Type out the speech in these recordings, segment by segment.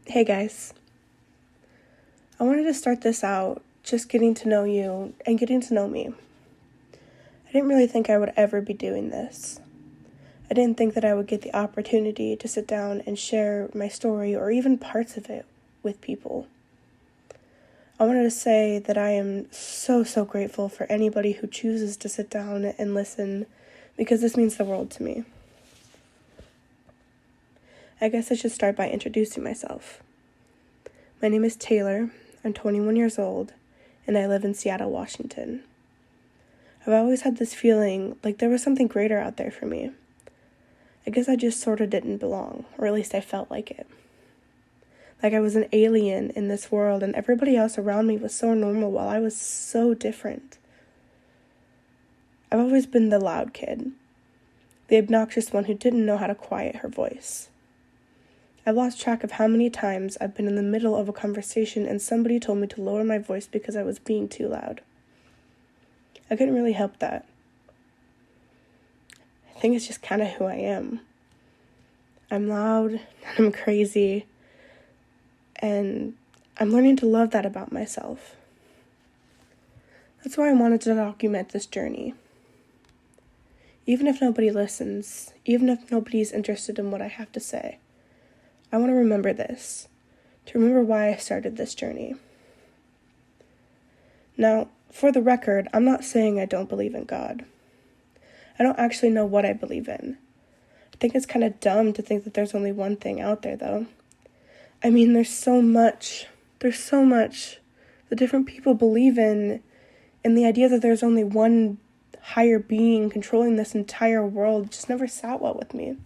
Hey guys, I wanted to start this out just getting to know you and getting to know me. I didn't really think I would ever be doing this. I didn't think that I would get the opportunity to sit down and share my story or even parts of it with people. I wanted to say that I am so grateful for anybody who chooses to sit down and listen because this means the world to me. I guess I should start by introducing myself. My name is Taylor, I'm 21 years old, and I live in Seattle, Washington. I've always had this feeling like there was something greater out there for me. I guess I just sort of didn't belong, or at least I felt like it. Like I was an alien in this world and everybody else around me was so normal while I was so different. I've always been the loud kid, the obnoxious one who didn't know how to quiet her voice. I've lost track of how many times I've been in the middle of a conversation and somebody told me to lower my voice because I was being too loud. I couldn't really help that. I think it's just kind of who I am. I'm loud, and I'm crazy, and I'm learning to love that about myself. That's why I wanted to document this journey. Even if nobody listens, even if nobody's interested in what I have to say, I want to remember this, to remember why I started this journey. Now, for the record, I'm not saying I don't believe in God. I don't actually know what I believe in. I think it's kind of dumb to think that there's only one thing out there, though. I mean, there's so much that different people believe in, and the idea that there's only one higher being controlling this entire world just never sat well with me.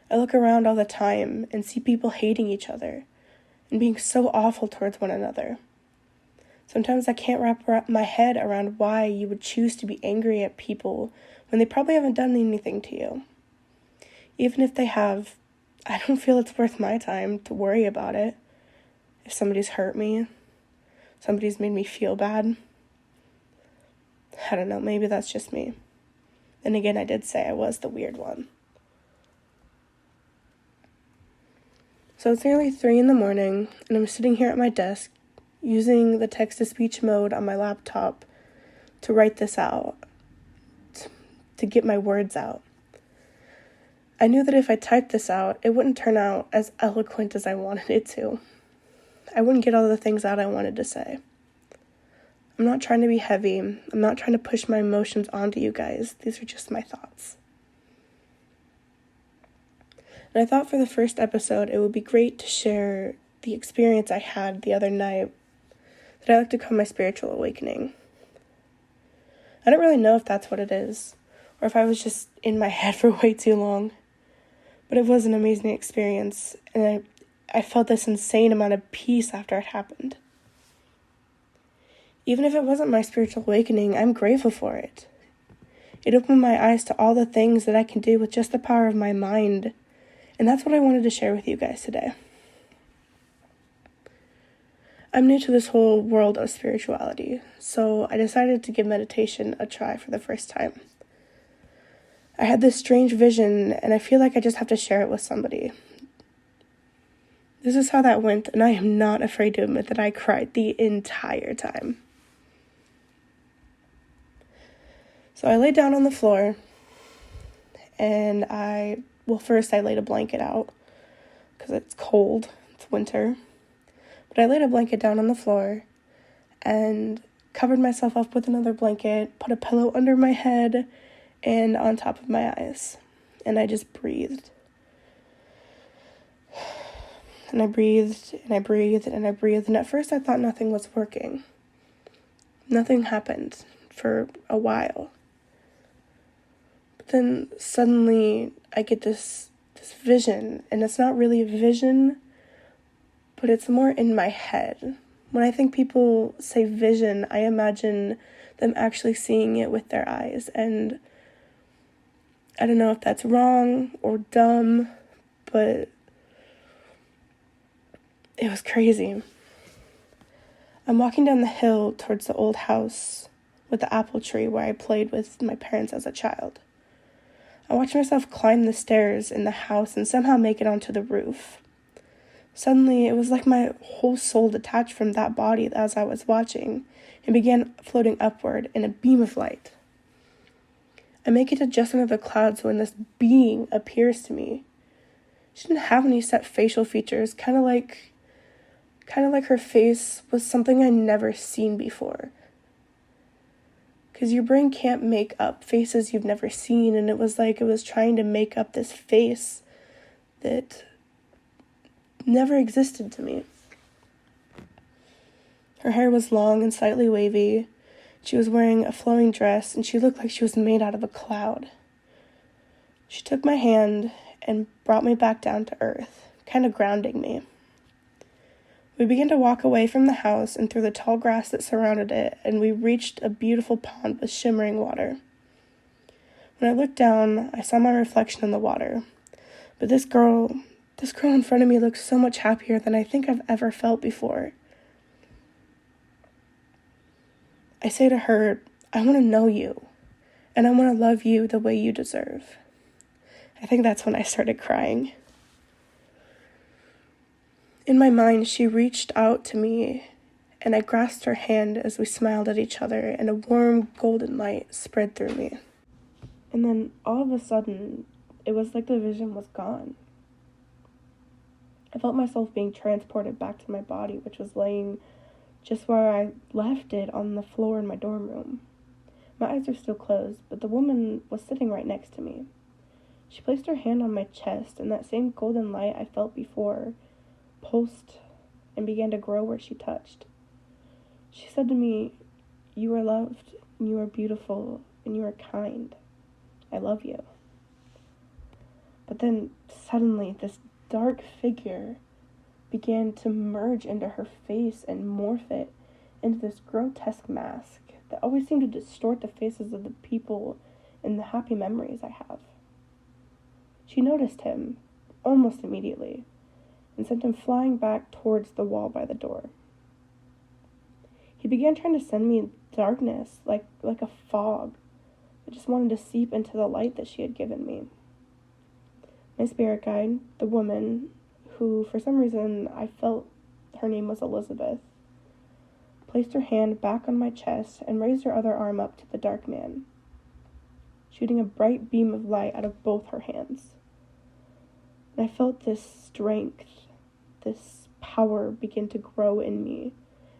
I look around all the time and see people hating each other and being so awful towards one another. Sometimes I can't wrap my head around why you would choose to be angry at people when they probably haven't done anything to you. Even if they have, I don't feel it's worth my time to worry about it. If somebody's hurt me, somebody's made me feel bad, I don't know, maybe that's just me. And again, I did say I was the weird one. So it's nearly 3 a.m, and I'm sitting here at my desk using the text-to-speech mode on my laptop to write this out, to get my words out. I knew that if I typed this out, it wouldn't turn out as eloquent as I wanted it to. I wouldn't get all the things out I wanted to say. I'm not trying to be heavy. I'm not trying to push my emotions onto you guys. These are just my thoughts. And I thought for the first episode, it would be great to share the experience I had the other night that I like to call my spiritual awakening. I don't really know if that's what it is, or if I was just in my head for way too long. But it was an amazing experience, and I felt this insane amount of peace after it happened. Even if it wasn't my spiritual awakening, I'm grateful for it. It opened my eyes to all the things that I can do with just the power of my mind. And that's what I wanted to share with you guys today. I'm new to this whole world of spirituality, so I decided to give meditation a try for the first time. I had this strange vision, and I feel like I just have to share it with somebody. This is how that went, and I am not afraid to admit that I cried the entire time. So I laid down on the floor, and first I laid a blanket out, because it's cold, it's winter. But I laid a blanket down on the floor, and covered myself up with another blanket, put a pillow under my head, and on top of my eyes. And I just breathed. And I breathed, and I breathed, and I breathed, and at first I thought nothing was working. Nothing happened for a while. But then suddenly I get this vision, and it's not really a vision, but it's more in my head. When I think people say vision, I imagine them actually seeing it with their eyes, and I don't know if that's wrong or dumb, but it was crazy. I'm walking down the hill towards the old house with the apple tree where I played with my parents as a child. I watched myself climb the stairs in the house and somehow make it onto the roof. Suddenly, it was like my whole soul detached from that body as I was watching and began floating upward in a beam of light. I make it to just under the clouds when this being appears to me. She didn't have any set facial features, kind of like her face was something I'd never seen before. Because your brain can't make up faces you've never seen, and it was like it was trying to make up this face that never existed to me. Her hair was long and slightly wavy. She was wearing a flowing dress, and she looked like she was made out of a cloud. She took my hand and brought me back down to earth, kind of grounding me. We began to walk away from the house and through the tall grass that surrounded it, and we reached a beautiful pond with shimmering water. When I looked down, I saw my reflection in the water. But this girl in front of me looked so much happier than I think I've ever felt before. I say to her, I want to know you, and I want to love you the way you deserve. I think that's when I started crying. In my mind, she reached out to me, and I grasped her hand as we smiled at each other, and a warm golden light spread through me. And then, all of a sudden, it was like the vision was gone. I felt myself being transported back to my body, which was laying just where I left it on the floor in my dorm room. My eyes were still closed, but the woman was sitting right next to me. She placed her hand on my chest, and that same golden light I felt before pulsed and began to grow where she touched. She said to me, "You are loved, and you are beautiful, and you are kind. I love you." But then suddenly this dark figure began to merge into her face and morph it into this grotesque mask that always seemed to distort the faces of the people and the happy memories I have. She noticed him almost immediately and sent him flying back towards the wall by the door. He began trying to send me darkness, like a fog that just wanted to seep into the light that she had given me. My spirit guide, the woman, who for some reason I felt her name was Elizabeth, placed her hand back on my chest and raised her other arm up to the dark man, shooting a bright beam of light out of both her hands. And I felt this strength, this power begin to grow in me,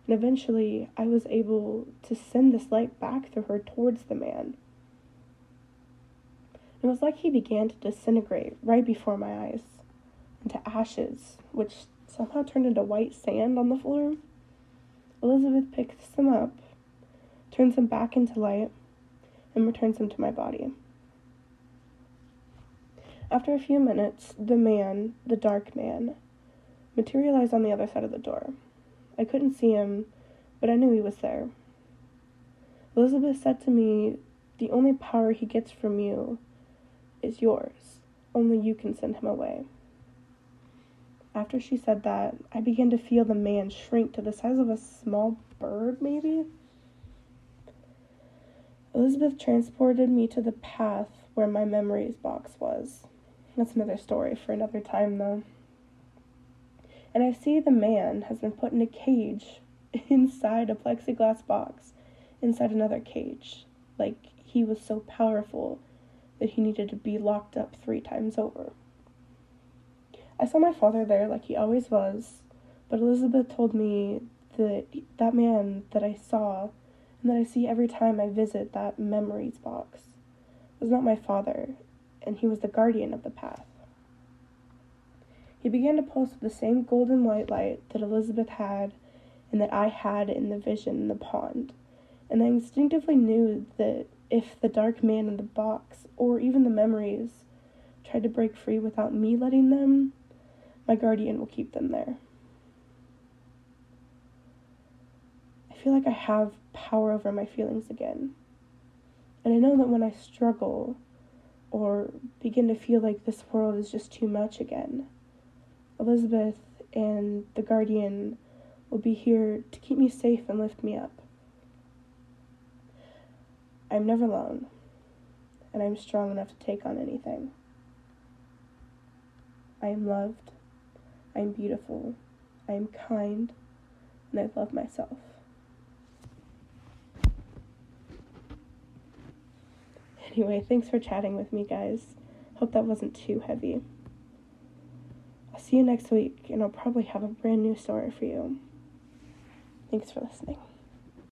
and eventually I was able to send this light back through her towards the man. It was like he began to disintegrate right before my eyes, into ashes, which somehow turned into white sand on the floor. Elizabeth picks them up, turns them back into light, and returns them to my body. After a few minutes, the man, the dark man, materialized on the other side of the door. I couldn't see him, but I knew he was there. Elizabeth said to me, "The only power he gets from you is yours. Only you can send him away." After she said that, I began to feel the man shrink to the size of a small bird, maybe. Elizabeth transported me to the path where my memories box was. That's another story for another time, though. And I see the man has been put in a cage inside a plexiglass box, inside another cage, like he was so powerful that he needed to be locked up 3 times over. I saw my father there like he always was, but Elizabeth told me that that man that I saw and that I see every time I visit that memories box was not my father, and he was the guardian of the path. He began to pulse with the same golden white light that Elizabeth had and that I had in the vision in the pond, and I instinctively knew that if the dark man in the box, or even the memories, tried to break free without me letting them, my guardian will keep them there. I feel like I have power over my feelings again. And I know that when I struggle or begin to feel like this world is just too much again, Elizabeth and the guardian will be here to keep me safe and lift me up. I'm never alone. and I'm strong enough to take on anything. I am loved, I am beautiful, I am kind, and I love myself. Anyway, thanks for chatting with me, guys. Hope that wasn't too heavy. I'll see you next week, and I'll probably have a brand new story for you. Thanks for listening.